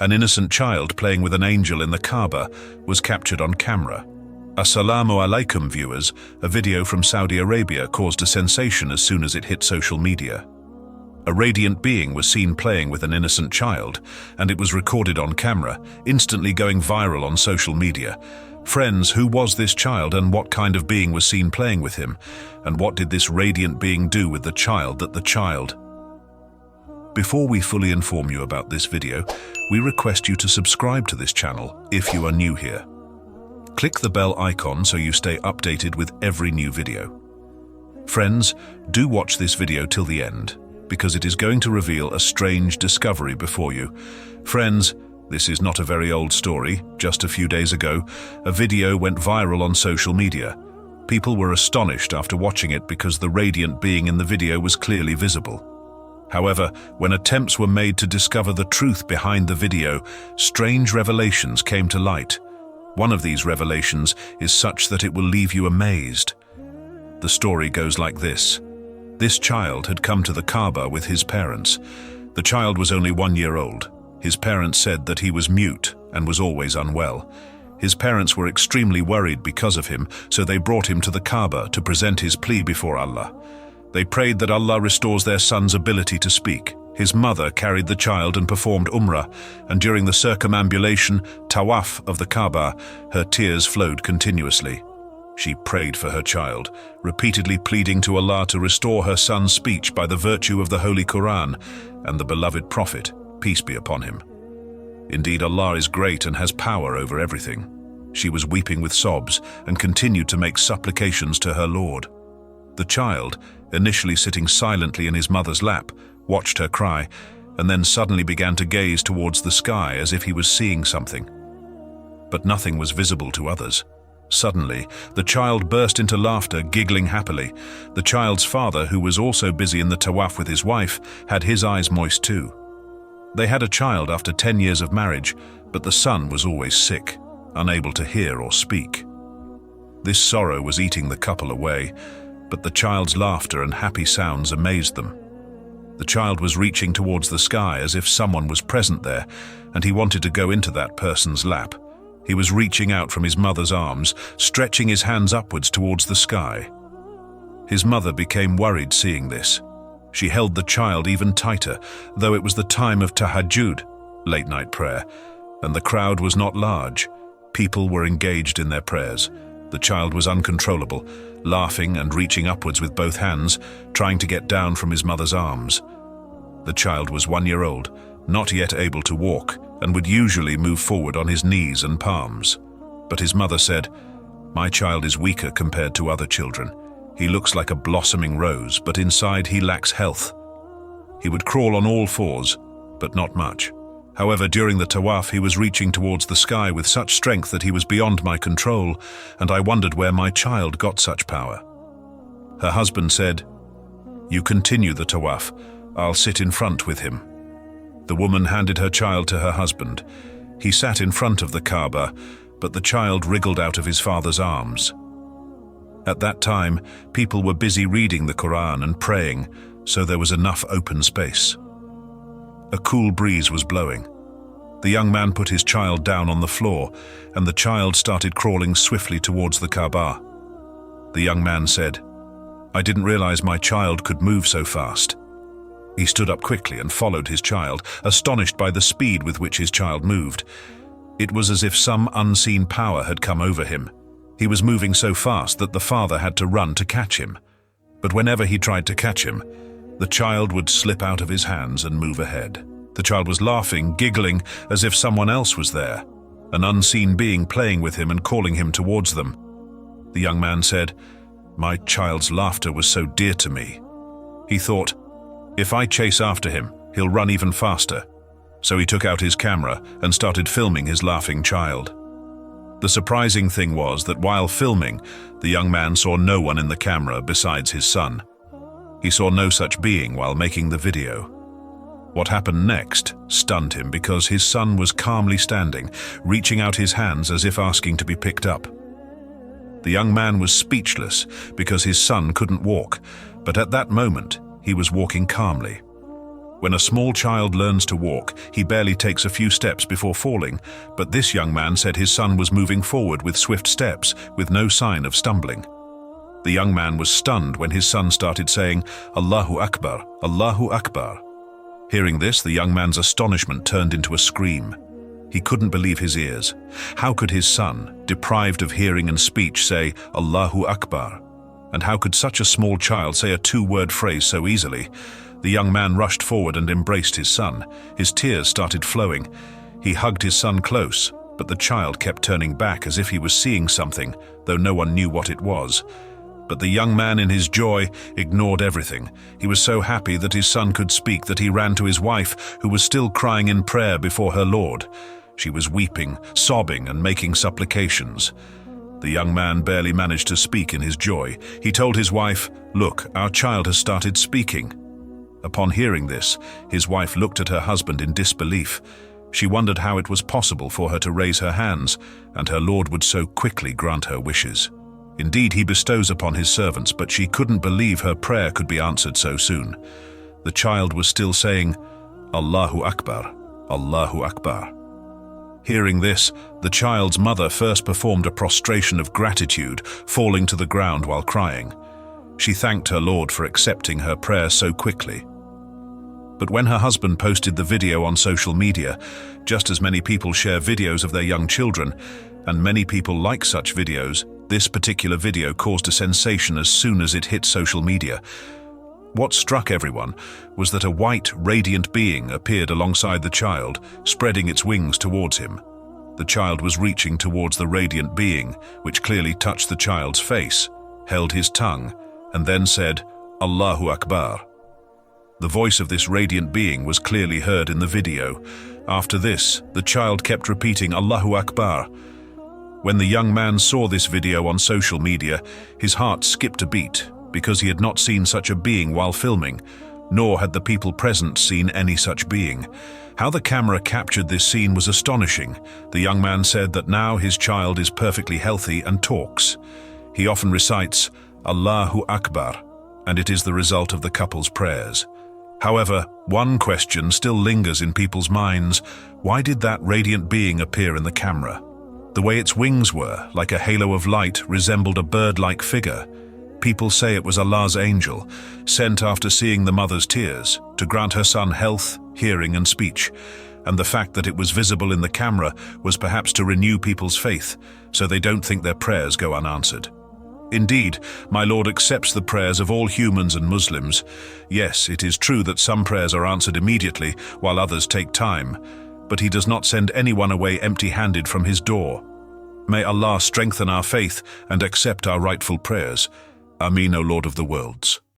An innocent child playing with an angel in the Kaaba was captured on camera. Assalamu alaikum viewers, a video from Saudi Arabia caused a sensation as soon as it hit social media. A radiant being was seen playing with an innocent child, and it was recorded on camera, instantly going viral on social media. Friends, who was this child and what kind of being was seen playing with him? And what did this radiant being do with the child Before we fully inform you about this video, we request you to subscribe to this channel if you are new here. Click the bell icon so you stay updated with every new video. Friends, do watch this video till the end, because it is going to reveal a strange discovery before you. Friends, this is not a very old story. Just a few days ago, a video went viral on social media. People were astonished after watching it because the radiant being in the video was clearly visible. However, when attempts were made to discover the truth behind the video, strange revelations came to light. One of these revelations is such that it will leave you amazed. The story goes like this. This child had come to the Kaaba with his parents. The child was only 1 year old. His parents said that he was mute and was always unwell. His parents were extremely worried because of him, so they brought him to the Kaaba to present his plea before Allah. They prayed that Allah restores their son's ability to speak. His mother carried the child and performed Umrah, and during the circumambulation, tawaf of the Kaaba, her tears flowed continuously. She prayed for her child, repeatedly pleading to Allah to restore her son's speech by the virtue of the Holy Quran and the beloved Prophet, peace be upon him. Indeed, Allah is great and has power over everything. She was weeping with sobs and continued to make supplications to her Lord. The child, initially sitting silently in his mother's lap, watched her cry, and then suddenly began to gaze towards the sky as if he was seeing something. But nothing was visible to others. Suddenly, the child burst into laughter, giggling happily. The child's father, who was also busy in the tawaf with his wife, had his eyes moist too. They had a child after 10 years of marriage, but the son was always sick, unable to hear or speak. This sorrow was eating the couple away, but the child's laughter and happy sounds amazed them. The child was reaching towards the sky as if someone was present there, and he wanted to go into that person's lap. He was reaching out from his mother's arms, stretching his hands upwards towards the sky. His mother became worried seeing this. She held the child even tighter, though it was the time of tahajjud, late-night prayer, and the crowd was not large. People were engaged in their prayers. The child was uncontrollable, laughing and reaching upwards with both hands, trying to get down from his mother's arms. The child was 1 year old, not yet able to walk, and would usually move forward on his knees and palms. But his mother said, "My child is weaker compared to other children. He looks like a blossoming rose, but inside he lacks health. He would crawl on all fours, but not much. However, during the tawaf, he was reaching towards the sky with such strength that he was beyond my control, and I wondered where my child got such power." Her husband said, "You continue the tawaf. I'll sit in front with him." The woman handed her child to her husband. He sat in front of the Kaaba, but the child wriggled out of his father's arms. At that time, people were busy reading the Quran and praying, so there was enough open space. A cool breeze was blowing. The young man put his child down on the floor, and the child started crawling swiftly towards the Kaaba. The young man said, "I didn't realize my child could move so fast." He stood up quickly and followed his child, astonished by the speed with which his child moved. It was as if some unseen power had come over him. He was moving so fast that the father had to run to catch him. But whenever he tried to catch him, the child would slip out of his hands and move ahead. The child was laughing, giggling, as if someone else was there, an unseen being playing with him and calling him towards them. The young man said, "My child's laughter was so dear to me." He thought, "If I chase after him, he'll run even faster." So he took out his camera and started filming his laughing child. The surprising thing was that while filming, the young man saw no one in the camera besides his son. He saw no such being while making the video. What happened next stunned him because his son was calmly standing, reaching out his hands as if asking to be picked up. The young man was speechless because his son couldn't walk, but at that moment, he was walking calmly. When a small child learns to walk, he barely takes a few steps before falling, but this young man said his son was moving forward with swift steps, with no sign of stumbling. The young man was stunned when his son started saying, "Allahu Akbar, Allahu Akbar." Hearing this, the young man's astonishment turned into a scream. He couldn't believe his ears. How could his son, deprived of hearing and speech, say, "Allahu Akbar"? And how could such a small child say a two-word phrase so easily? The young man rushed forward and embraced his son. His tears started flowing. He hugged his son close, but the child kept turning back as if he was seeing something, though no one knew what it was. But the young man, in his joy, ignored everything. He was so happy that his son could speak that he ran to his wife, who was still crying in prayer before her Lord. She was weeping, sobbing, and making supplications. The young man barely managed to speak in his joy. He told his wife, "Look, our child has started speaking." Upon hearing this, his wife looked at her husband in disbelief. She wondered how it was possible for her to raise her hands, and her Lord would so quickly grant her wishes. Indeed, he bestows upon his servants, but she couldn't believe her prayer could be answered so soon. The child was still saying, "Allahu Akbar, Allahu Akbar." Hearing this, the child's mother first performed a prostration of gratitude, falling to the ground while crying. She thanked her Lord for accepting her prayer so quickly. But when her husband posted the video on social media, just as many people share videos of their young children, and many people like such videos, this particular video caused a sensation as soon as it hit social media. What struck everyone was that a white, radiant being appeared alongside the child, spreading its wings towards him. The child was reaching towards the radiant being, which clearly touched the child's face, held his tongue, and then said, "Allahu Akbar." The voice of this radiant being was clearly heard in the video. After this, the child kept repeating, "Allahu Akbar." When the young man saw this video on social media, his heart skipped a beat, because he had not seen such a being while filming, nor had the people present seen any such being. How the camera captured this scene was astonishing. The young man said that now his child is perfectly healthy and talks. He often recites, "Allahu Akbar," and it is the result of the couple's prayers. However, one question still lingers in people's minds. Why did that radiant being appear in the camera? The way its wings were, like a halo of light, resembled a bird-like figure. People say it was Allah's angel, sent after seeing the mother's tears, to grant her son health, hearing, and speech. And the fact that it was visible in the camera was perhaps to renew people's faith, so they don't think their prayers go unanswered. Indeed, my Lord accepts the prayers of all humans and Muslims. Yes, it is true that some prayers are answered immediately, while others take time, but He does not send anyone away empty-handed from His door. May Allah strengthen our faith and accept our rightful prayers. Ameen, O Lord of the worlds.